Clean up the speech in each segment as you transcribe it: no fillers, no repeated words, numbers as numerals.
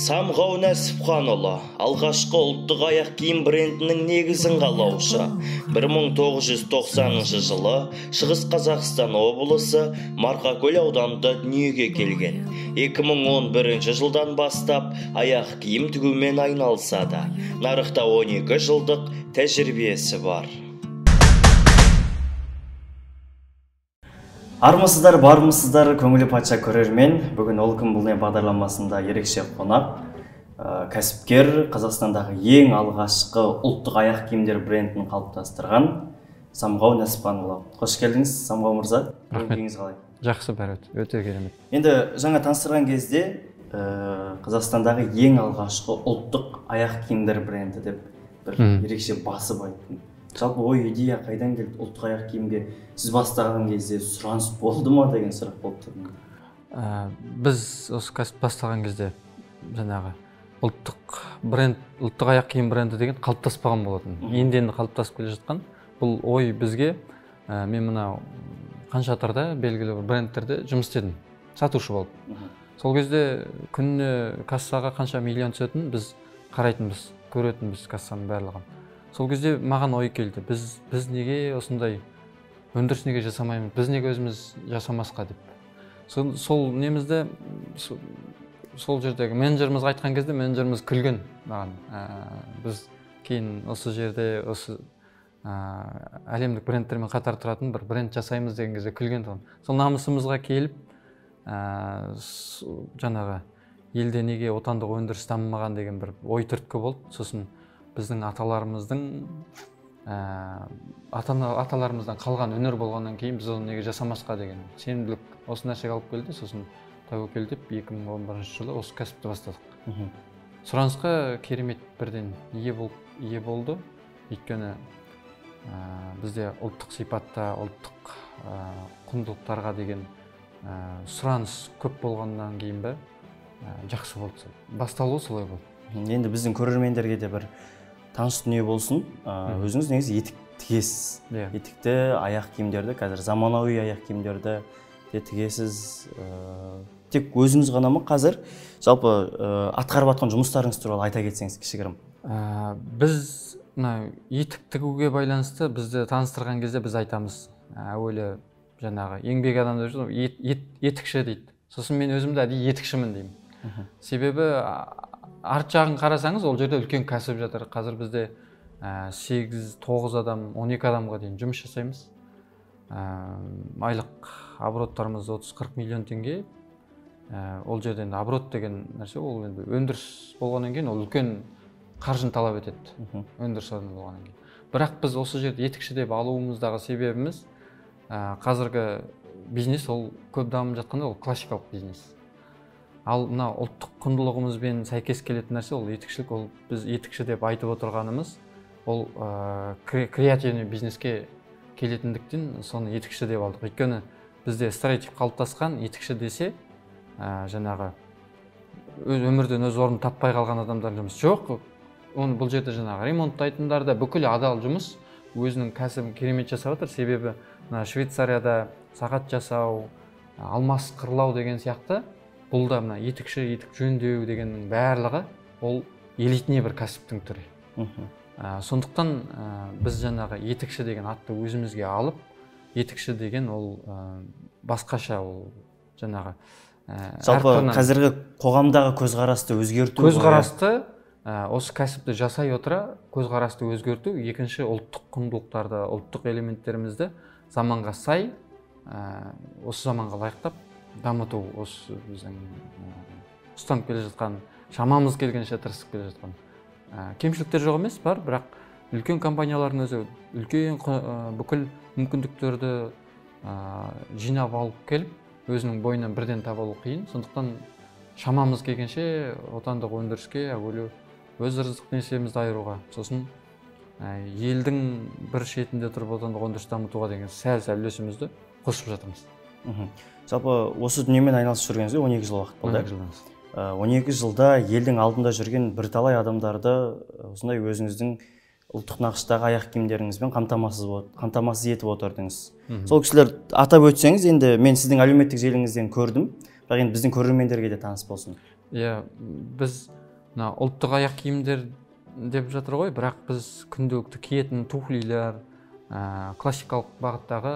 Самғау Нәсіпханұлы, алғашқы ұлттық аяқ киім брендінің негізін қалаушы. 1990 жылы Шығыс Қазақстан облысы Марқакөл ауданында дүниеге келген. 2011 жылдан бастап аяқ киім тігумен айналысады. Нарықта 12 жылдық тәжірибесі бар. Армысыздар, бармысыздар, көңілі патша көрермен. Бүгін ол кім бұл не бағдарламасында ерекше қонақ, кәсіпкер, Қазақстандағы ең алғашқы ұлттық аяқ киімдер брендін қалыптастырған Самғау Нәсіпханұлы. Қош келдіңіз, Самғау мырза. Рахмет. Жақсы, бәрі өте керемет. Енді жаңа таныстырған кезде Қазақстандағы ең алғашқы ұлттық аяқ киімдер бренді деп бір ерекше басып айттым. Жалпы ой идея қайдан келді? Ұлттық аяқ киімге сіз бастаған кезде сұраныс болды ма деген сұрақ болып тұр. Біз осы кәсіп бастаған кезде жаңағы ұлттық аяқ киім бренді деген қалыптаспаған болатын. Енді қалыптасып келе жатқан. Бұл ой бізге мен мынау Қаншатарда белгілі бір брендтерде жұмыс істедім. Сатушы болып. Сол кезде күніне кассаға қанша миллион түсетін біз қарайтынбыз, көретінбіз кассаның барлығын. Сол кезде маған ой келді, біз неге осындай өндіріс неге жасамаймыз, біз неге өзіміз жасамасқа деп. Сол немізді, сол жердегі менеджеріміз айтқан кезде менеджеріміз күлген маған. Біз кейін осы жерде осы әлемдік брендтермен қатар тұратын бір бренд жасаймыз деген кезде күлген тұғын. Сол намысымызға келіп, жаңағы елде неге отандық өндіріс дамымаған деген бір ой түрткі болды. Сосын біздің аталарымыздан қалған өнер болғаннан кейін біз оны неге жасамасқа деген сенімділік осы нәрсеге алып келді. Сосын тәуекелдеп 2011 жылы осы кәсіпті бастадық. Сұранысқа керемет бірден ие болды. Өйткені бізде ұлттық сипатта, ұлттық құндылықтарға деген сұраныс көп болғаннан кейін бе жақсы болды. Басталуы солай болды. Енді біздің көрермендерге де бір таныс дүние болсын. Өзіңіз негізі етік тігесіз. Етікті аяқ киімдерді, қазір заманауи аяқ киімдерді де тігесіз. Тек өзіңіз ғана ма қазір? Жалпы атқарып жатқан жұмыстарыңыз туралы айта кетсеңіз кішігірім. Біз етік тігуге байланысты бізді таныстырған кезде біз айтамыз. Әуелі жаңағы еңбек адамдар етікші дейді. Сосын мен өзімді әдейі етікшімін деймін. Себебі арт жағын қарасаңыз, ол жерде үлкен кәсіп жатыр. Қазір бізде 8-9 адам, 12 адамға дейін жұмыс жасаймыз. Айлық обороттарымыз 30-40 миллион теңге. Ол жерде енді оборот деген нәрсе, ол енді өндіріс болғаннан кейін ол үлкен қаржыны талап етеді. Өндіріс болғаннан кейін. Бірақ біз осы жерде етікші деп алуымыздағы себебіміз қазіргі бизнес ол көп дамып жатқанда ол классикалық бизнес. Ал мына ұлттық құндылығымызбен сәйкес келетін нәрсе ол етікшілік. Ол біз етікші деп айтып отырғанымыз ол креативный бизнеске келетіндіктен соны етікші деп алдық. Өйткені бізде стереотип қалыптасқан, етікші десе жаңағы өмірден өз орнын таппай қалған адамдар жұмыс жоқ. Бұл жерде жаңағы ремонттайтындар да бүкіл адал жұмыс, өзінің кәсібін керемет жасап жатыр. Себебі Швейцарияда сағат жасау, алмас қырлау деген сияқты бұл да мына етікші, етік жөндеу дегеннің барлығы ол элитный бір кәсіптің түрі. Сондықтан біз жаңағы етікші деген атты өзімізге алып, етікші деген ол басқаша, ол жаңағы жалпы қазіргі қоғамдағы көзқарасты өзгерту. Көзқарасты осы кәсіпті жасай отыра көзқарасты өзгерту, екінші ұлттық құндылықтарды, ұлттық элементтерімізді заманға сай, осы заманға лайықтап дамыту. Осы біздің ұстанып келе жатқан, шамамыз келгенше тырысып келе жатқан. Кемшіліктер жоқ емес, бар, бірақ үлкен компаниялардың өзі үлкен бүкіл мүмкіндіктерді жинап алып келіп, өзінің бойынан бірден таба алу қиын. Сондықтан шамамыз келгенше отандық өндіріске әуелі өз рызық несиемізді айыруға, сосын елдің бір шетінде тұрып отандық өндіріс дамытуға деген сәл үлесімізді қосып жатырмыз. Жалпы осы дүниемен айналысып жүргеніңізге 12 жыл уақыт болды. 12 жылда елдің алдында жүрген бірталай адамдарды осындай өзіңіздің ұлттық нақыштағы аяқ киімдеріңізбен қамтамасыз етіп отырдыңыз. Сол кісілер атап өтсеңіз, енді мен сіздің әлеуметтік желіңізден көрдім, бірақ енді біздің көрермендерге де таныс болсын. Біз мына ұлттық аяқ киімдер деп жатыр ғой, бірақ біз күнделікті киетін туфлилер, классикалық бағыттағы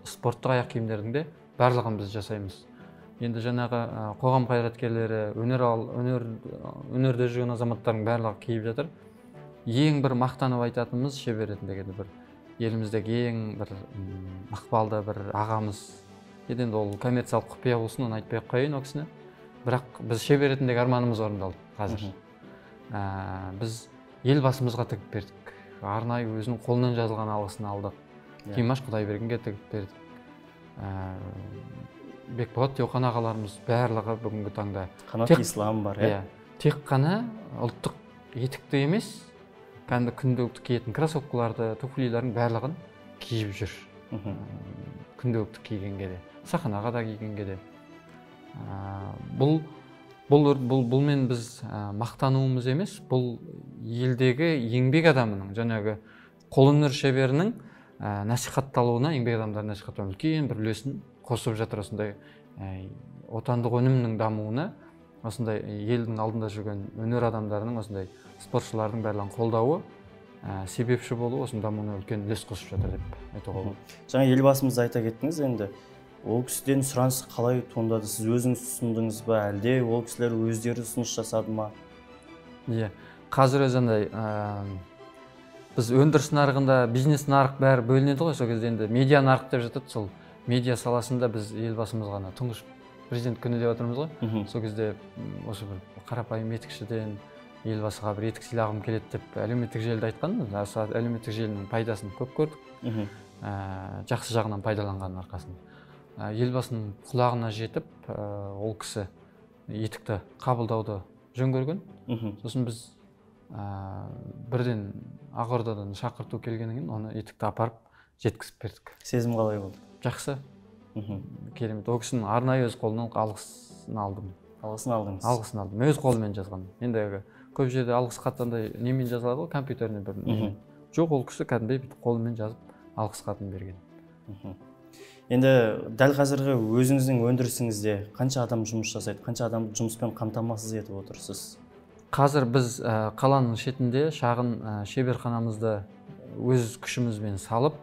спорттық аяқ киімдердің де барлығын біз жасаймыз. Енді жаңағы қоғам қайраткерлері, өнерде жүрген азаматтардың барлығы киіп жатыр. Ең бір мақтанып айтатынымыз шеберетіндегі бір еліміздегі ең бір ықпалды бір ағамыз. Енді ол коммерциялық құпия болсын, оны айтпай қояйын ол кісіні. Бірақ біз шеберетіндегі арманымыз орындалды қазір. Біз елбасымызға тігіп бердік. Арнайы өзінің қолынан жазылған алғысын алдық. Димаш Құдайбергенге тігіп бердік. Бекболат Теуқан ағаларымыз барлығы бүгінгі таңда. Қанат Ислам бар, Тек қана ұлттық етікті емес, кәдімгі күнделікті киетін кроссовкаларды, туфлилердің барлығын киіп жүр. Күнделікті кигенге де, сахнаға да кигенге де. Бұлмен біз мақтануымыз емес, бұл елдегі еңбек адамының, жаңағы қолөнер шеберінің насихатталуына, еңбек адамдардың насихатталуына үлкен бір үлесін қосып жатыр. Осындай отандық өнімнің дамуына, осындай елдің алдында жүрген өнер адамдарының, осындай спортшылардың барлығын қолдауы, себепші болу осының дамуына үлкен үлес қосып жатыр деп айтуға болады. Жаңа елбасымыз айта кеттіңіз, енді ол кісіден сұраныс қалай туындады? Сіз өзіңіз ұсындыңыз ба, әлде ол кісілер өздері ұсыныс жасады ма? Қазір өзінде біз өндіріс нарығында бизнес нарық бәрі бөлінеді ғой, сол кезде енді медиа нарық деп жатады. Сол медиа саласында біз елбасымыз ғана тұңғыш президент күні деп отырмыз ғой. Сол кезде осы бір қарапайым етікшіден елбасыға бір етік сыйлағым келеді деп әлеуметтік желіде айтқанмын. Әлеуметтік желінің пайдасын көп көрдік. Жақсы жағынан пайдаланған арқасында. Елбасының құлағына жетіп, ол кісі етікті қабылдауды жөн көрген. Сосын біз бірден Ақордадан шақырту келгеннен кейін оны етікті апарып жеткізіп бердік. Сезім қалай болды? Жақсы. Керемет. Ол кісінің арнайы өз қолынан алғысын алдым. Алғысын алдыңыз? Алғысын алдым. Өз қолымен жазған. Енді көп жерде алғыс хаттандай немен жазылады ғой, компьютеріне бір. Жоқ, ол кісі кәдімгідей қолымен жазып алғыс хатын берген. Енді дәл қазіргі өзіңіздің өндірісіңізде қанша адам жұмыс жасайды, қанша адам жұмыспен қамтамасыз етіп отырсыз? Қазір біз қаланың шетінде шағын шеберханамызды өз күшімізбен салып,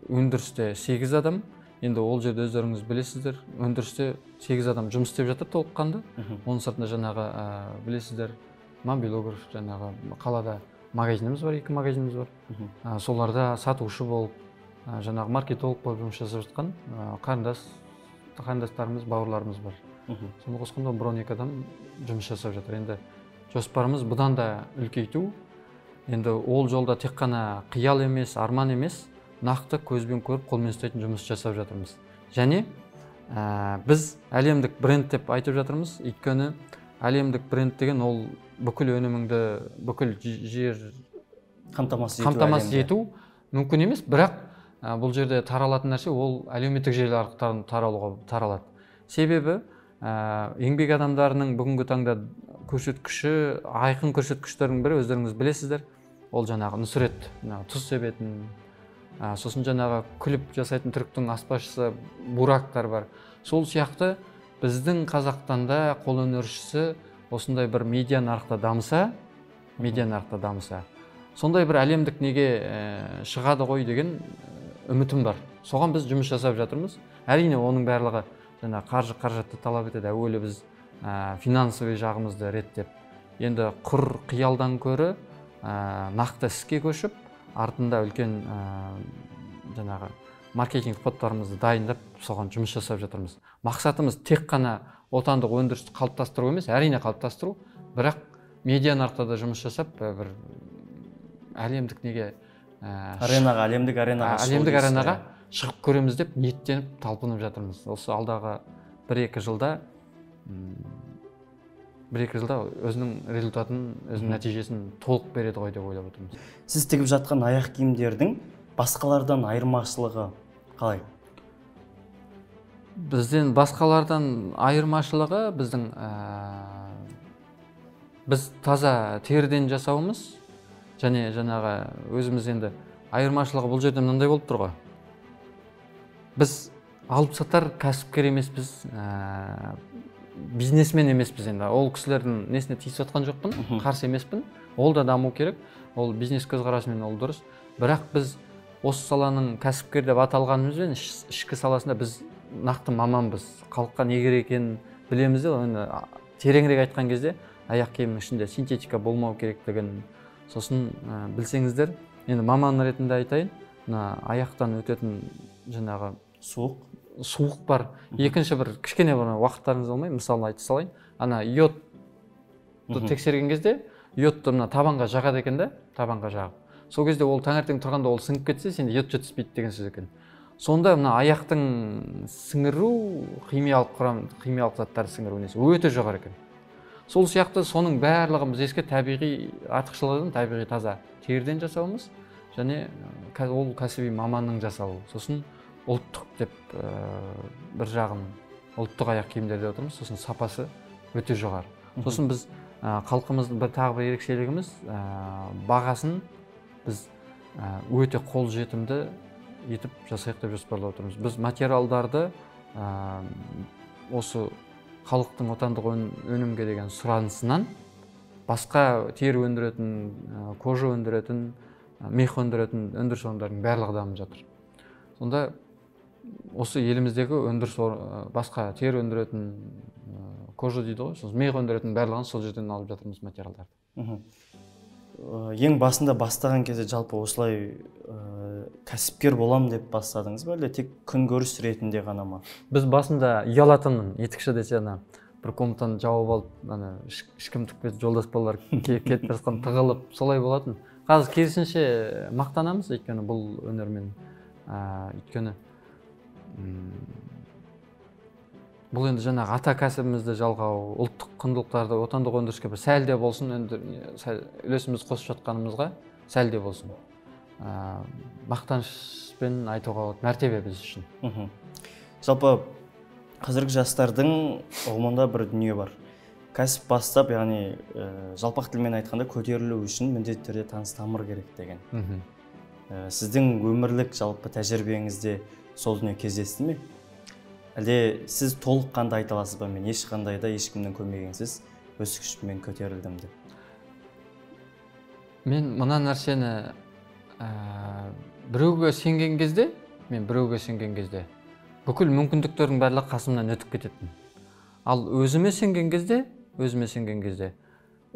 өндірісте 8 адам, енді ол жерде өздеріңіз білесіздер, өндірісте 8 адам жұмыс істеп жатыр толыққанды. Оның сыртында жаңағы білесіздер, мобилограф, жаңағы қалада магазиніміз бар, 2 магазиніміз бар. Соларда сатушы болып, жаңағы маркетолог болып жұмыс жасап жатқан қарындастарымыз, бауырларымыз бар. Соны қосқанда 1-2 адам жұмыс жасап жатыр. Енді жоспарымыз бұдан да үлкейту. Енді ол жолда тек қана қиял емес, арман емес, нақты көзбен көріп, қолмен істейтін жұмыс жасап жатырмыз. Және біз әлемдік бренд деп айтып жатырмыз. Өйткені әлемдік бренд деген ол бүкіл өніміңді, бүкіл жер қамтамасыз ету мүмкін емес, бірақ бұл жерде таралатын нәрсе ол әлеуметтік желі арқылы таралады. Себебі еңбек адамдарының бүгінгі таңда көрсеткіші, айқын көрсеткіштердің бірі өздеріңіз білесіздер. Ол жаңағы Нұсрет тұз себетін, сосын жаңағы күліп жасайтын түріктің аспазшысы Бурактар бар. Сол сияқты біздің Қазақстанда қолөнершісі осындай бір медиа нарықта дамыса, сондай бір әлемдік неге шығады ғой деген үмітім бар. Соған біз жұмыс жасап жатырмыз. Әрине оның барлығы жаңа қаржатты талап етеді. Әуелі біз финансовый жағымызды реттеп, енді құр қиялдан көрі нақты іске көшіп, артында үлкен жаңағы маркетинг подтарымызды дайындап, соған жұмыс жасап жатырмыз. Мақсатымыз тек қана отандық өндірісті қалыптастыру емес, әрине қалыптастыру, бірақ медиа нарықта да жұмыс жасап, бір әлемдік неге әлемдік аренаға шығып көреміз деп ниеттеніп, талпынып жатырмыз. Осы алдағы 1-2 жылда өзінің результатын, өзінің нәтижесін толық береді ғой деп ойлап отырмыз. Сіз тігіп жатқан аяқ киімдердің басқалардан айырмашылығы қалай? Бізден басқалардан айырмашылығы біз таза теріден жасауымыз, және жаңағы өзіміз енді айырмашылығы бұл жерде мынандай болып тұр ғой. Біз алып сатар кәсіпкер емеспіз, бизнесмен емеспіз енді, ол кісілердің несіне тиісіп жатқан жоқпын, қарсы емеспін, ол да даму керек, ол бизнес көзқарасымен ол дұрыс. Бірақ біз осы саланың кәсіпкер деп аталғанымызбен ішкі саласында біз нақты маманбыз, халыққа не керек екенін білеміз де, оны тереңірек айтқан кезде аяқ киімнің ішінде синтетика болмау керектігін сосын білсеңіздер, енді маман ретінде айтайын, мына аяқтан өтетін жаңағы суық бар. Екінші бір кішкене бір уақыттарыңыз болмай, мысалы айта салайын, ана йодты тексерген кезде йодты мына табанға жағады екен да, табанға жағып. Сол кезде ол таңертең тұрғанда ол сіңіп кетсе, сенде йод жетіспейді деген сөз екен. Сонда мына аяқтың сіңіру, химиялық заттарды сіңіру несі өте жоғары екен. Сол сияқты соның барлығын біз еске табиғи артықшылығын табиғи таза теріден жасауымыз және ол кәсіби маманның жасауы. Сосын ұлттық деп бір жағын ұлттық аяқ киімдерде отырмыз, сосын сапасы өте жоғары. Сосын біз халқымыздың тағы бір ерекшелігіміз бағасын біз өте қолжетімді етіп жасайық деп жоспарлап отырмыз. Біз материалдарды осы халықтың отандық өнімге деген сұранысынан басқа тері өндіретін, кожа өндіретін, мех өндіретін өндіріс орындарының барлығы дамып жатыр. Сонда осы еліміздегі өндіріс басқа тері өндіретін, кожа дейді ғой, сосын мех өндіретін барлығын сол жерден алып жатырмыз материалдарды. Ең басында бастаған кезде жалпы осылай кәсіпкер болам деп бастадыңыз ба, әлде тек күнкөріс ретінде ғана ма? Біз басында ұялатынмын, етікші десе бір комнатаны жауып алып, ешкімдік бет жолдас балалар кетіп жатқан тығылып, солай болатын. Қазір керісінше мақтанамыз, өйткені бұл өнермен, өйткені бұл енді жаңағы ата кәсібімізді жалғау, ұлттық құндылықтарды отандық өндіріске бір сәлде болсын, үлесіміз қосып жатқанымызға сәлде болсын. Мақтанышпен айтуға мәртебе біз үшін. Жалпы қазіргі жастардың ұғымында бір дүние бар. Кәсіп бастап, яғни жалпақ тілмен айтқанда көтерілу үшін міндетті түрде таныс тамыр керек деген. Сіздің өмірлік жалпы тәжірибеңізде сол дүние кездесті ме? Әлде сіз толыққанды айта аласыз ба, мен ешқандай да ешкімнің көмегінсіз өз күшіммен көтерілдім деп? Мен мына нәрсені біреуге сенген кезде, бүкіл мүмкіндіктердің барлығы қасымнан өтіп кететін. Ал өзіме сенген кезде,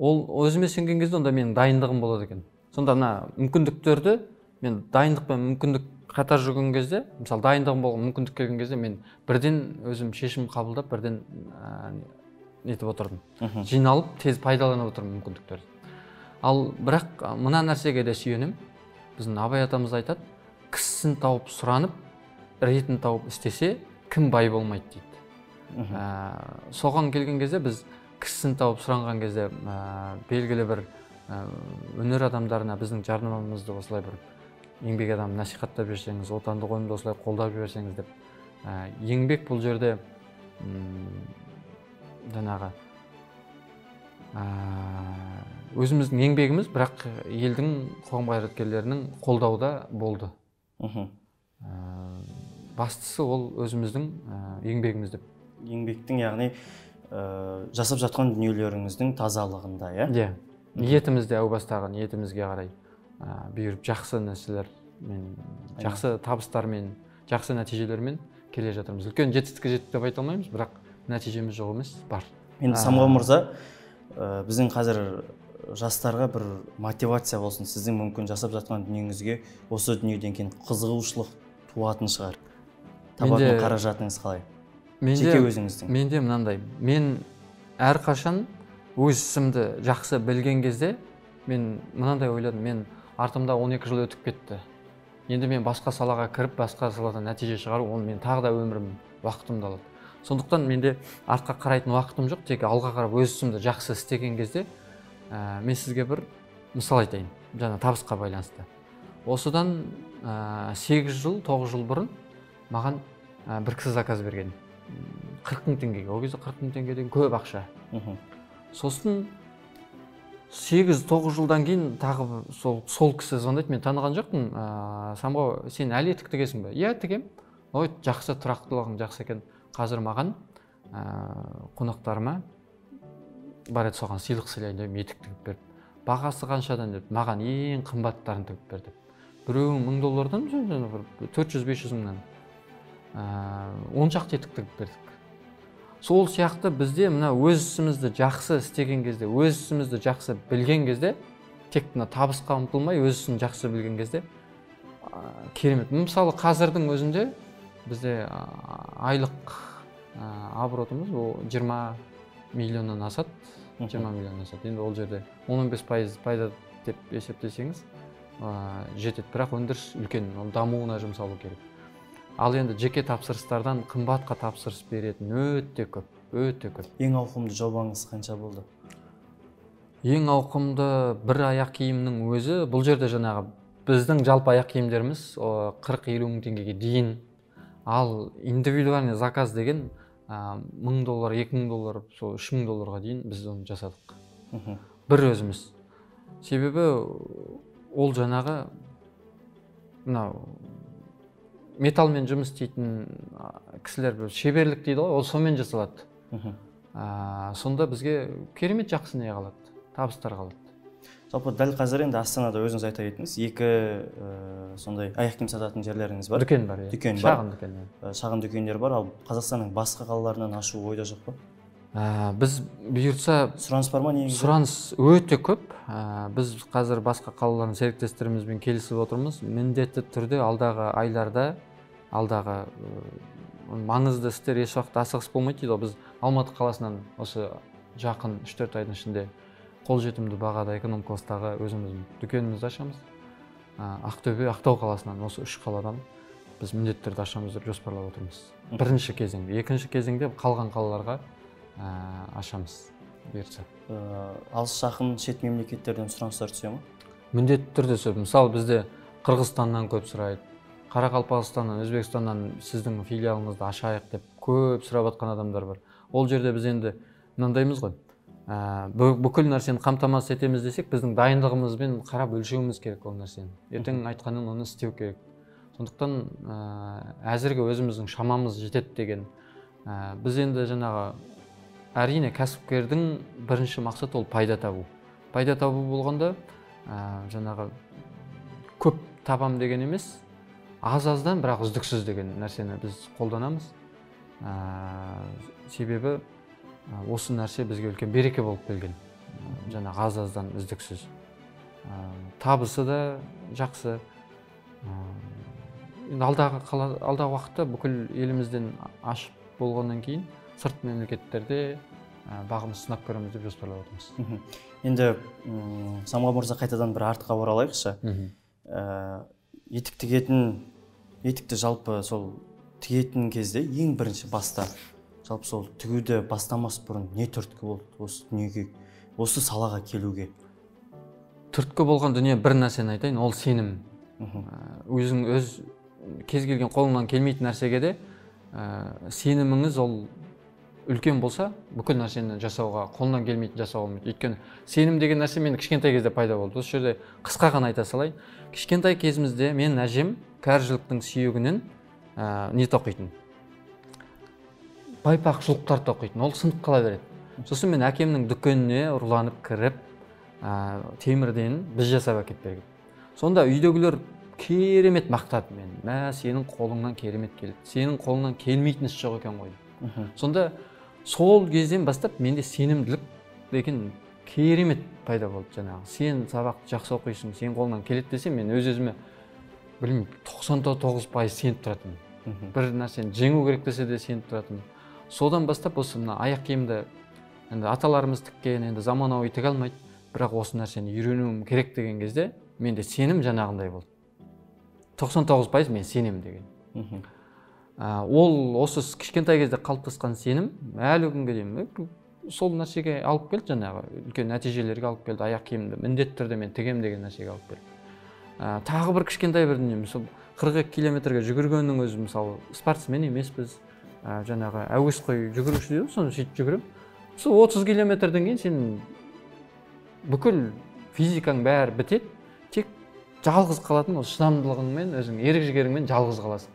онда менің дайындығым болады екен. Сонда мына мүмкіндіктерді мен дайындық пен мүмкіндік қатар жүрген кезде, мысалы дайындығым болған мүмкіндік келген кезде мен бірден өзім шешім қабылдап, бірден нетіп отырдым. Жиналып, тез пайдаланып отырмын мүмкіндіктерді. Ал бірақ мына нәрсеге де сүйенем. Біздің Абай атамыз айтады, кісісін тауып сұранып, ретін тауып істесе, кім бай болмайды дейді. Соған келген кезде біз кісісін тауып сұранған кезде белгілі бір өнер адамдарына біздің жарнамамызды осылай бір еңбек адамын насихаттап жүрсеңіз, отандық өнімді осылай қолдап жіберсеңіз деп. Еңбек бұл жерде жаңағы өзіміздің еңбегіміз, бірақ елдің қоғам қайраткерлерінің қолдауда болды. Бастысы ол өзіміздің еңбегіміз деп. Еңбектің, яғни жасап жатқан дүниелеріңіздің тазалығында, иә? Ниетімізде, әу бастағы ниетімізге қарай бұйырып жақсы нәрселермен, жақсы табыстармен, жақсы нәтижелермен келе жатырмыз. Үлкен жетістікке жеттік деп айта алмаймыз, бірақ нәтижеміз жоқ емес, бар. Енді Самғау мырза, біздің қазір жастарға бір мотивация болсын, сіздің мүмкін жасап жатқан дүниеңізге осы дүниеден кейін қызығушылық туатын шығар. Табатын қаражатыңыз қалай? Жеке өзіңіздің. Менде мынандай, мен әрқашан өз ісімді жақсы білген кезде мен мынандай ойладым, мен артымда 12 жыл өтіп кетті. Енді мен басқа салаға кіріп, басқа саладан нәтиже шығару, оны мен тағы да өмірім, уақытымды алады. Сондықтан менде артқа қарайтын уақытым жоқ, тек алға қарап өз ісімді жақсы істеген кезде мен сізге бір мысал айтайын, жаңа табысқа байланысты. Осыдан 8 жыл, 9 жыл бұрын маған бір кісі заказ берген. 40 мың теңгеге, ол кезде 40 мың теңге деген көп ақша. Сосын 8-9 жылдан кейін тағы сол кісі звондайды, мен таныған жоқпын. Самғау, сен әлі етік тігесің бе? Иә, тігем. Ой, жақсы, тұрақтылығың жақсы екен. Қазір маған қонақтарыма бар еді соған сыйлық сыйлайын деп етік тігіп беріп, бағасы қаншадан деп, маған ең қымбаттарын тігіп бер деп. Біреуі $1000-дан, 400-500 мыңнан 10 шақты етік тігіп бердік. Сол сияқты бізде мына өз ісімізді жақсы істеген кезде, өз ісімізді жақсы білген кезде, тек мына табысқа ұмтылмай, өз ісін жақсы білген кезде керемет. Мысалы қазірдің өзінде бізде айлық оборотымыз 20 миллионнан асады, 20 миллионнан асады. Енді ол жерде 10-15% пайда деп есептесеңіз жетеді, бірақ өндіріс үлкен, ол дамуына жұмсалу керек. Ал енді жеке тапсырыстардан қымбатқа тапсырыс беретін өте көп, өте көп. Ең ауқымды жобаңыз қанша болды? Ең ауқымды бір аяқ киімнің өзі, бұл жерде жаңағы біздің жалпы аяқ киімдеріміз 40-50 мың теңгеге дейін. Ал индивидуальный заказ деген $1000, $2000, сол $3000 дейін біз оны жасадық. Бір өзіміз. Себебі ол жаңағы металмен жұмыс істейтін кісілер шеберлік дейді ғой, ол сонымен жасалады. Сонда бізге керемет жақсы не қалады, табыстар қалады. Жалпы дәл қазір енді Астанада өзіңіз айта кеттіңіз, екі сондай аяқ киім сататын жерлеріңіз бар. Дүкен бар, дүкен бар. Шағын дүкен. Шағын дүкендер бар, ал Қазақстанның басқа қалаларынан ашу ойда жоқ па? Біз бұйыртса сұраныс бар ма негізі? Сұраныс өте көп. Біз қазір басқа қалалардың серіктестерімізбен келісіп отырмыз. Міндетті түрде алдағы айларда, алдағы маңызды істер еш уақыт асығыс болмайды дейді. Біз Алматы қаласынан осы жақын 3-4 айдың ішінде қолжетімді бағада эконом класстағы өзіміздің дүкенімізді ашамыз. Ақтөбе, Ақтау қаласынан осы 3 қаладан біз міндетті түрде ашамыз деп жоспарлап отырмыз. Бірінші кезеңде, екінші кезеңде қалған қалаларға ашамыз бұйыртса. Алыс жақын шет мемлекеттерден сұраныстар түсе ме? Міндетті түрде түседі. Мысалы бізде Қырғызстаннан көп сұрайды, Қарақалпақстаннан, Өзбекстаннан сіздің филиалыңызды ашайық деп көп сұрап жатқан адамдар бар. Ол жерде біз енді мынандаймыз ғой, бүкіл нәрсені қамтамасыз етеміз десек, біздің дайындығымызбен қарап өлшеуіміз керек ол нәрсені. Ертең айтқанын оны істеу керек. Сондықтан әзірге өзіміздің шамамыз жетеді деген. Біз енді жаңағы әрине кәсіпкердің бірінші мақсаты ол пайда табу. Пайда табу болғанда жаңағы көп табам деген емес, аз-аздан бірақ үздіксіз деген нәрсені біз қолданамыз. Себебі осы нәрсе бізге үлкен береке болып келген. Жаңағы аз-аздан үздіксіз. Табысы да жақсы. Алдағы уақытта бүкіл елімізден ашып болғаннан кейін сырт мемлекеттерде бағымыз сынап көреміз деп жоспарлап отырмыз. Енді Самғау мырза қайтадан бір артқа оралайықшы. Етікті жалпы сол тігетін кезде ең бірінші баста жалпы сол тігуді бастамас бұрын не түрткі болды осы дүниеге, осы салаға келуге? Түрткі болған дүние бір нәрсені айтайын, ол сенім. Өзің өз кез келген қолыңнан келмейтін нәрсеге де сеніміңіз ол үлкен болса, бүкіл нәрсені жасауға, қолынан келмейтін жасауға болмайды. Өйткені сенім деген нәрсе мен кішкентай кезде пайда болды. Осы жерде қысқа ғана айта салайын. Кішкентай кезімізде мен әжем кәржіліктің сүйегінен не тоқитын? Байпақ шұлықтар тоқитын. Ол сынып қала береді. Сосын мен әкемнің дүкеніне ұрланып кіріп, темірден біз жасап әкеп берген. Сонда үйдегілер керемет мақтады мені. Сенің қолыңнан керемет келді. Сенің қолыңнан келмейтін іс жоқ екен ғой. Сонда сол кезден бастап менде сенімділік деген керемет пайда болды жаңағы. Сен сабақты жақсы оқисың, сен қолыңнан келеді десем, мен өз-өзіме білмеймін, 99% сеніп тұратынмын. Бір нәрсені жеңу керек десе де сеніп тұратынмын. Содан бастап осы мына аяқ киімді енді аталарымыз тіккен, енді заманауи тіге алмайды, бірақ осы нәрсені үйренуім керек деген кезде менде сенім жаңағындай болды. 99% мен сенем деген. Ол осы кішкентай кезде қалыптасқан сенім әлі күнге дейін сол нәрсеге алып келді, жаңағы үлкен нәтижелерге алып келді. Аяқ киімді міндетті түрде мен тігем деген нәрсеге алып келді. Тағы бір кішкентай бір дүние, мысалы 42 километрге жүгіргеннің өзі, мысалы спортсмен емеспіз, жаңағы әуесқой жүгіруші дейді, соны сөйтіп жүгірем. Сол 30 километрден кейін сен бүкіл физикаң бәрі бітеді, тек жалғыз қалатын ол шыдамдылығыңмен, өзің ерік-жігеріңмен жалғыз қаласың.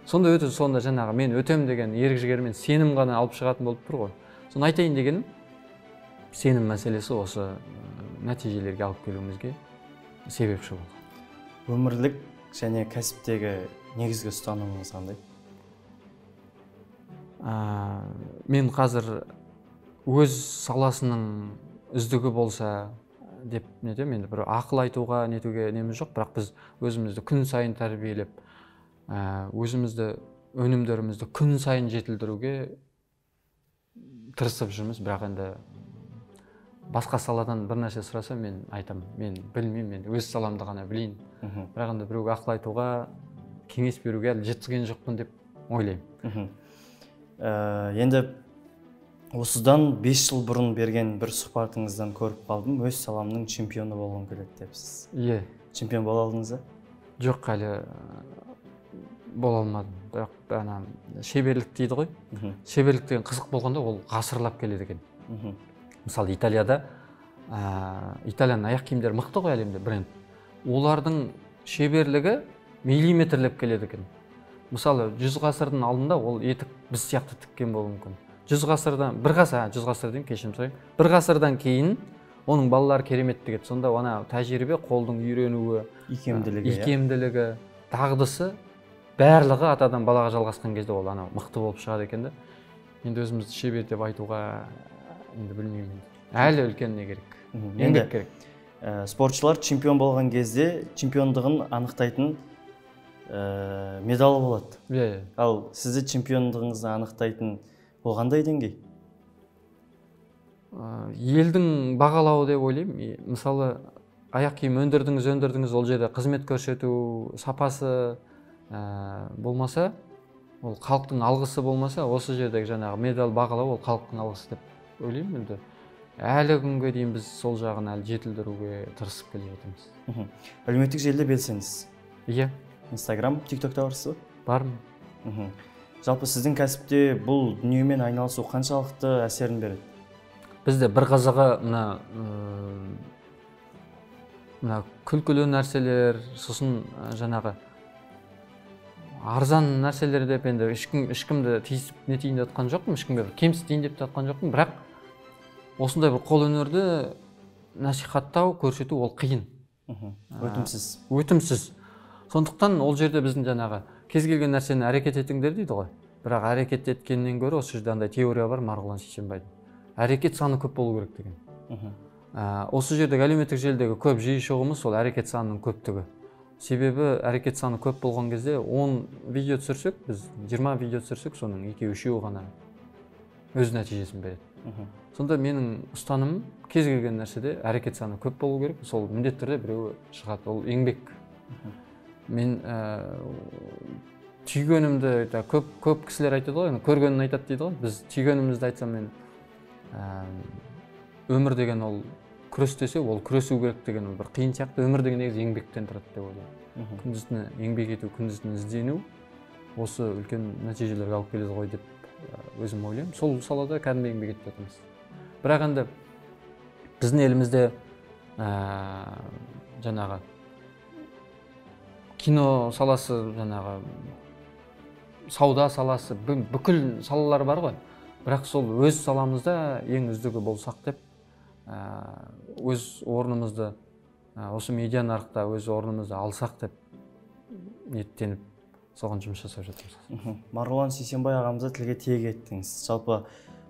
сонда өте сонда жаңағы мен өтем деген ерік жігер мен сенім ғана алып шығатын болып тұр ғой. Соны айтайын дегенім, сенім мәселесі осы нәтижелерге алып келуімізге себепші болды. Өмірлік және кәсіптегі негізгі ұстанымыңыз қандай? Мен қазір өз саласының үздігі болса деп нетем, енді бір ақыл айтуға нетуге неміз жоқ, бірақ біз өзімізді күн сайын тәрбиелеп, өзімізді өнімдерімізді күн сайын жетілдіруге тырысып жүрміз. Бірақ енді басқа саладан бір нәрсе сұраса мен айтам, мен білмеймін, мен өз саламды ғана білейін. Бірақ енді біреуге ақыл айтуға, кеңес беруге әлі жеткізген жоқпын деп ойлаймын. Енді осыдан 5 жыл бұрын берген бір сұхбатыңыздан көріп қалдым, өз саламның чемпионы болғым келеді депсіз. Иә. Чемпион бола алдыңыз ба? Жоқ, әлі бола алмадым. Бірақ шеберлік дейді ғой. Шеберлік деген қызық болғанда ол ғасырлап келеді екен. Мысалы Италияда Италияның аяқ киімдері мықты ғой әлемде, бренд. Олардың шеберлігі миллиметрлеп келеді екен. Мысалы 100 ғасырдың алдында ол етік біз сияқты тіккен болуы мүмкін. 100 ғасырдан, 100 ғасырдан кешірім сұраймын. 1 ғасырдан кейін оның балалары керемет дегеді. Сонда ана тәжірибе, қолдың үйренуі, икемділігі, дағдысы барлығы атадан балаға жалғасқан кезде ол ана мықты болып шығады екен. Енді өзімізді шебер деп айтуға енді білмеймін. Әлі үлкен не керек? Еңбек керек. Спортшылар чемпион болған кезде чемпиондығын анықтайтын медалы болады. Ал сізді чемпиондығыңызды анықтайтын ол қандай деңгей? Елдің бағалауы деп ойлаймын. Мысалы, аяқ киім өндірдіңіз, ол жерде қызмет көрсету сапасы болмаса, ол халықтың алғысы болмаса, осы жердегі жаңағы медаль бағалау ол халықтың алғысы деп ойлаймын. Енді әлі күнге дейін біз сол жағын әлі жетілдіруге тырысып келе жатырмыз. Әлеуметтік желіде белсенсіз? Иә. Инстаграм, тиктокта барсыз ба? Бармын. Жалпы сіздің кәсіпте бұл дүниемен айналысу қаншалықты әсерін береді? Бізде бір қызығы мына күлкілі нәрселер, сосын жаңағы арзан нәрселер деп енді ешкімді тиісіп нетейін деп жатқан жоқпын, ешкімге кемсітейін деп жатқан жоқпын, бірақ осындай бір қол өнерді насихаттау, көрсету ол қиын. Өтімсіз. Сондықтан ол жерде біздің жаңағы кез келген нәрсені әрекет етіңдер дейді ғой. Бірақ әрекет еткеннен гөрі осы жерде андай теория бар Марғұлан Сейсенбайдың. Әрекет саны көп болу керек деген. Осы жердегі әлеуметтік желідегі көп жиі шығуымыз сол әрекет санының көптігі. Себебі әрекет саны көп болған кезде 10 видео түсірсек, біз 20 видео түсірсек, соның 2-3-еуі ғана өз нәтижесін береді. Сонда менің ұстанымым кез келген нәрседе әрекет саны көп болу керек. Сол міндетті түрде біреуі шығады. Ол еңбек. Мен түйгенімді көп кісілер айтады ғой, көргенін айтады дейді ғой. Біз түйгенімізді айтсам, мен өмір деген ол күрес десе, ол күресу керек деген бір қиын сияқты. Өмір деген негізі еңбектен тұрады деп ойлаймын. Күндіз-түні еңбек ету, күндіз-түні іздену осы үлкен нәтижелерге алып келеді ғой деп өзім ойлаймын. Сол салада кәдімгі еңбек етіп жатырмыз. Бірақ енді біздің елімізде жаңағы кино саласы, жаңағы сауда саласы, бүкіл салалар бар ғой. Бірақ сол өз саламызда ең үздігі болсақ деп, өз орнымызды, осы медиа нарықта өз орнымызды алсақ деп ниеттеніп, соған жұмыс жасап жатырмыз. Марғұлан Сейсенбай ағамызды тілге тиек еттіңіз. Жалпы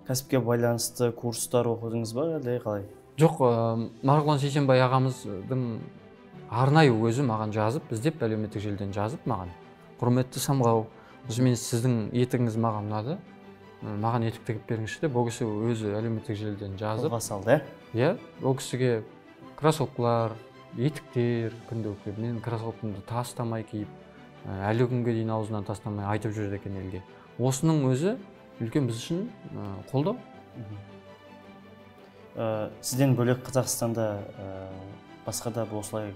кәсіпке байланысты курстар оқыдыңыз ба, әлде қалай? Жоқ, Марғұлан Сейсенбай ағамыздың арнайы өзі маған жазып, іздеп әлеуметтік желіден жазып маған. Құрметті Самғау, мен сіздің етігіңіз маған ұнады. Маған етік тігіп беріңізші деп, ол кісі өзі әлеуметтік желіден жазып. Қолға салды, иә? Ол кісіге кроссовкалар, етіктер күнделікті. Мен кроссовкамды тастамай киіп, әлі күнге дейін аузынан тастамай айтып жүреді екен елге. Осының өзі үлкен біз үшін қолдау. Сізден бөлек Қазақстанда басқа да осылай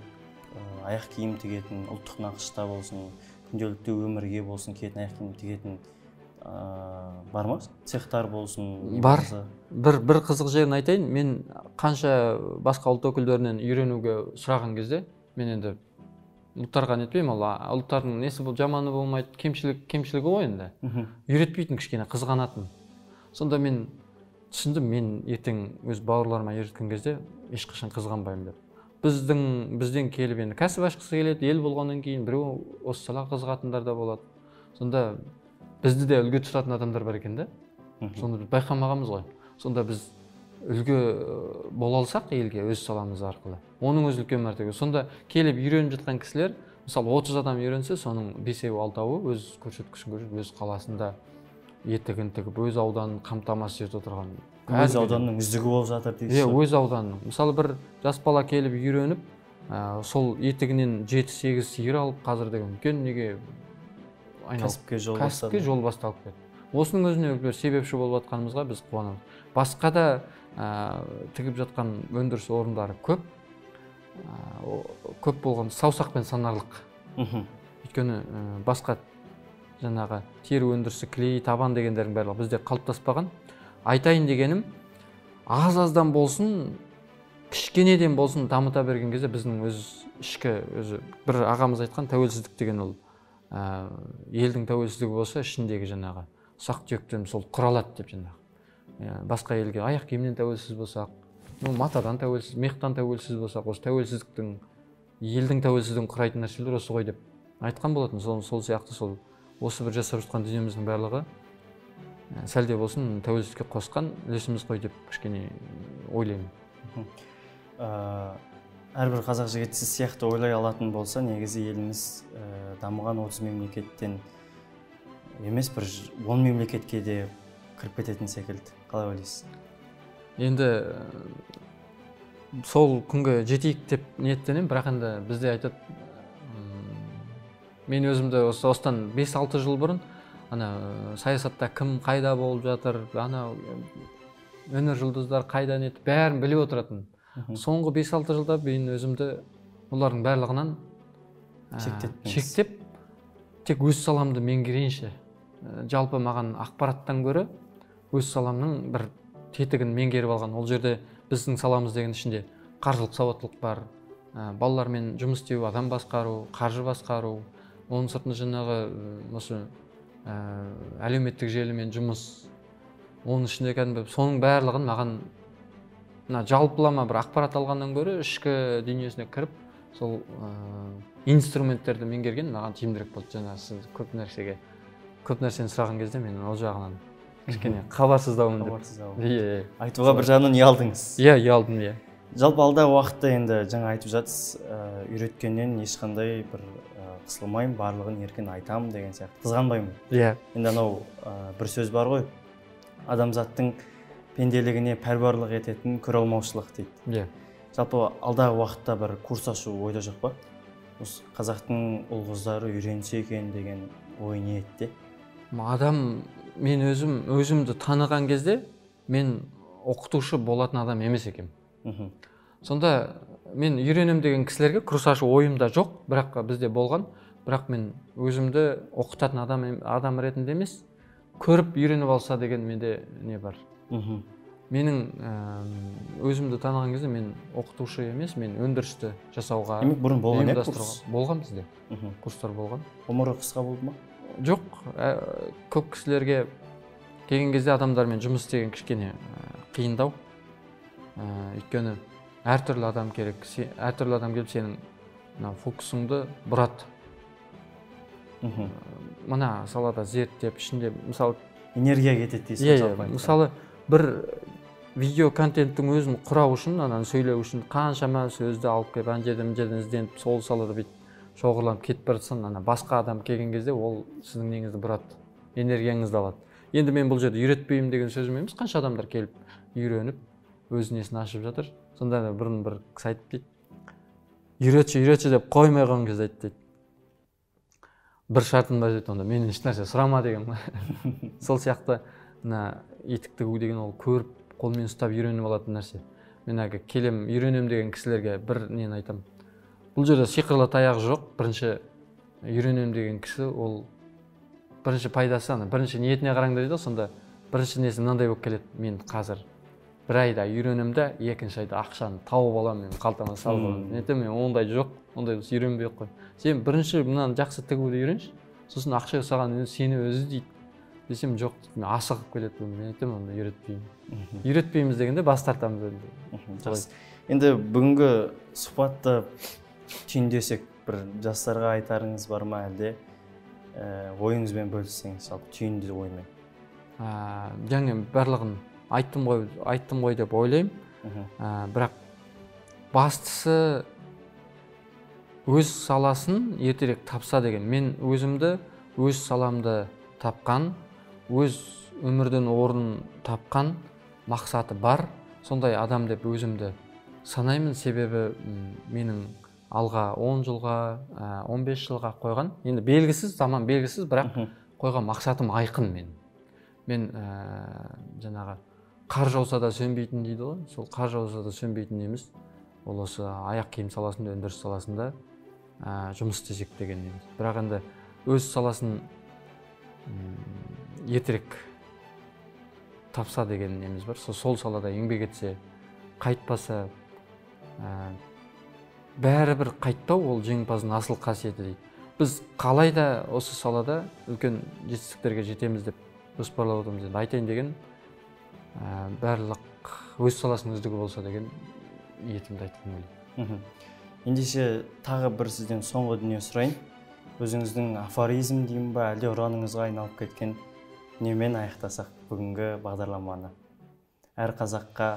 аяқ киім тігетін, ұлттық нақышта болсын, күнделікті өмірге болсын киетін аяқ киім тігетін бар ма? Цехтар болсын? Бар. Бір қызық жерін айтайын. Мен қанша басқа ұлт өкілдерінен үйренуге сұраған кезде, мен енді ұлттарға нетпеймін, ол ұлттардың несі бұл жаманы болмайды, кемшілігі ғой енді. Үйретпейтін, кішкене қызғанатын. Сонда мен түсіндім, мен ертең өз бауырларыма үйреткен кезде ешқашан қызғанбаймын деп. Бізден келіп енді кәсіп ашқысы келеді, ел болғаннан кейін біреу осы салаға қызығатындар да болады. Сонда бізді де үлгі тұтатын адамдар бар екен да. Сонда біз байқамағанбыз ғой. Сонда біз үлгі бола алсақ елге өз саламыз арқылы, оның өзі үлкен мәртебе. Сонда келіп үйреніп жатқан кісілер, мысалы 30 адам үйренсе, соның 5-6-ы өз көрсеткішін көрсетіп, өз қаласында етігін тігіп, өз ауданын қамтамасыз етіп отырған. Өз ауданның үздігі болып жатыр дейсіз. Өз ауданның. Мысалы бір жас бала келіп үйреніп, сол етігінен 7-8 сиыр алып, қазір деген үлкен неге кәсіпке жол басталып кетті. Осының өзіне бір себепші болып жатқанымызға біз қуанамыз. Басқа да тігіп жатқан өндіріс орындары көп болған, саусақпен санарлық. Өйткені басқа жаңағы тері өндірісі, клей, табан дегендердің барлығы бізде қалыптаспаған. Айтайын дегенім, аз-аздан болсын, кішкенеден болсын дамыта берген кезде біздің өзі бір ағамыз айтқан тәуелсіздік деген ол елдің тәуелсіздігі болса, ішіндегі жаңағы ұсақ түйектен сол құралады деп жаңағы. Басқа елге аяқ киімнен тәуелсіз болсақ, матадан тәуелсіз, мехтан тәуелсіз болсақ, осы тәуелсіздіктің, елдің тәуелсіздігін құрайтын нәрселер осы ғой деп айтқан болатын. Сол сияқты осы бір жасап жатқан дүниеміздің барлығы сәлде болсын тәуелсіздікке қосқан үлесіміз ғой деп кішкене ойлаймын. Әрбір қазақ жігіті сіз сияқты ойлай алатын болса, негізі еліміз дамыған 30 мемлекеттен емес, бір 10 мемлекетке де кіріп кететін секілді. Қалай ойлайсыз? Енді сол күнге жетейік деп ниеттенемін, бірақ енді бізде айтады, мен өзімді осыдан 5-6 жыл бұрын саясатта кім қайда болып жатыр, өнер жұлдыздар қайда нетіп, бәрін біліп отыратын. Соңғы 5-6 жылда мен өзімді олардың барлығынан шектеп, тек өз саламды меңгерейінші. Жалпы маған ақпараттан көрі өз саламның бір тетігін меңгеріп алған. Ол жерде біздің саламыз деген ішінде қаржылық сауаттылық бар, балалармен жұмыс істеу, адам басқару, қаржы басқару, оның сыртында жаңағы осы әлеуметтік желімен жұмыс, оның ішінде кәдімгі соның барлығын маған жалпылама бір ақпарат алғаннан көрі ішкі дүниесіне кіріп, сол инструменттерді меңгерген маған тиімдірек болды. Жаңа сіз көп нәрсені сұраған кезде мен ол жағынан кішкене хабарсыздауын деп. Айтуға бір жағынан ұялдыңыз. Ұялдым. Жалпы алдағы уақытта енді жаңа айтып жатсыз, үйреткеннен ешқандай бір қысылмаймын, барлығын еркін айтамын деген сияқты. Қызғанбаймын. Енді анау бір сөз бар ғой, адамзаттың пенделігіне пәрбарлық ететін көре алмаушылық дейді. Жалпы алдағы уақытта бір курс ашу ойда жоқ па? Осы қазақтың ұл-қыздары үйренсе екен деген ой ниетте. Мен өзімді таныған кезде мен оқытушы болатын адам емес екем. Сонда мен үйренем деген кісілерге курс ашу ойымда жоқ, бірақ бізде болған. Бірақ мен өзімді оқытатын адам ретінде емес, көріп үйреніп алса деген менде не бар. Менің өзімді таныған кезде мен оқытушы емес, мен өндірісті жасауға бұрын болған курс? Болған бізде. Курстар болған. Ғұмыры қысқа болды ма? Жоқ, көп кісілерге келген кезде адамдармен жұмыс істеген кішкене қиындау. Өйткені әртүрлі адам керек. Әртүрлі адам келіп сенің фокусыңды бұрады. Мына салада зерттеп, ішінде мысалы энергия кетеді дейсіз. Мысалы бір видео контенттің өзін құрау үшін, сөйлеу үшін қаншама сөзді алып келіп, ана жерден ізденіп, сол салада бүйтіп шоғырланып кетіп бара жатсаң, басқа адам келген кезде ол сіздің неңізді бұрады, энергияңызды алады. Енді мен бұл жерде үйретпеймін деген сөзім емес, қанша адамдар келіп үйреніп, өз несін ашып жатыр. Сонда бұрын бір кісі айтып дейді, үйретші деп қоймай қойған кезде айтты дейді. Бір шартым бар дейді, онда менен ешнәрсе сұрама деген. Сол сияқты етік тігу деген ол көріп, қолмен ұстап үйреніп алатын нәрсе. Мен келем, үйренем деген кісілерге бір нені айтам. Бұл жерде сиқырлы таяқ жоқ. Бірінші үйренем деген кісі, ол бірінші пайдасы, бірінші ниетіне қараңдар дейді, сонда бірінші несі мынандай болып келеді. Мен қазір бір айда үйренемін да, екінші айда ақшаны тауып аламын, мен қалтама салып аламын. Мен ондай жоқ, ондай үйренбей қой. Сен бірінші мынаны жақсы тігуді үйренші, сосын ақша жасаған сені өзі дейді. Десем жоқ, мен асығып келеді. Мен айтамын, онда үйретпеймін. Үйретпейміз дегенде бас тартамыз енді. Енді бүгінгі сұхбатты түйіндесек, бір жастарға айтарыңыз бар ма, әлде ойыңызбен бөліссеңіз, жалпы түйінді оймен? Жаңа барлығын айттым ғой деп ойлаймын. Бірақ бастысы өз саласын ертерек тапса деген. Мен өзімді, өз саламды тапқан, өз өмірден орын тапқан мақсаты бар. Сондай адам деп өзімді санаймын, себебі менің алға 10 жылға, 15 жылға қойған. Енді белгісіз, заман белгісіз, бірақ қойған мақсатым айқын мен. Мен жаңағы қар жауса да сөнбейтін дейді ғой. Сол қар жауса да сөнбейтін емес. Ол осы аяқ киім саласында, өндіріс саласында жұмыс істесек деген неміз. Бірақ енді өз саласын ертерек тапса деген неміз бар. Сол салада еңбек етсе, қайтпаса, бәрібір қайтпау ол жеңімпаздың асыл қасиеті дейді. Біз қалай да осы салада үлкен жетістіктерге жетеміз деп жоспарлап отырмыз. Енді айтайын деген барлық өз саласының үздігі болса деген ниетімді айтқым келеді. Ендеше тағы бір сізден соңғы дүние сұрайын. Өзіңіздің афоризм деймін ба, әлде ұраныңызға айналып кеткен немен аяқтасақ бүгінгі бағдарламаны? Әр қазаққа,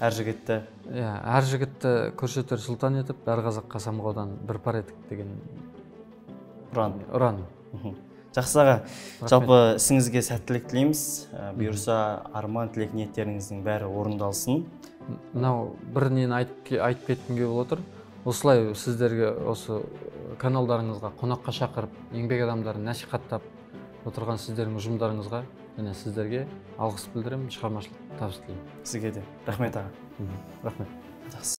әр жігітті? Әр жігітті көрсетер сұлтан етіп, әр қазаққа самғаудан бір пар етік деген ұран. Жақсы аға, жалпы ісіңізге сәттілік тілейміз. Бұйырса арман тілек ниеттеріңіздің бәрі орындалсын. Мынау бір нені айтып кеткенге болып отыр. Осылай сіздерге осы каналдарыңызға қонаққа шақырып, еңбек адамдарын насихаттап отырған сіздердің ұжымдарыңызға және сіздерге алғыс білдіремін, шығармашылық табыс тілеймін. Сізге де. Рахмет аға. Рахмет.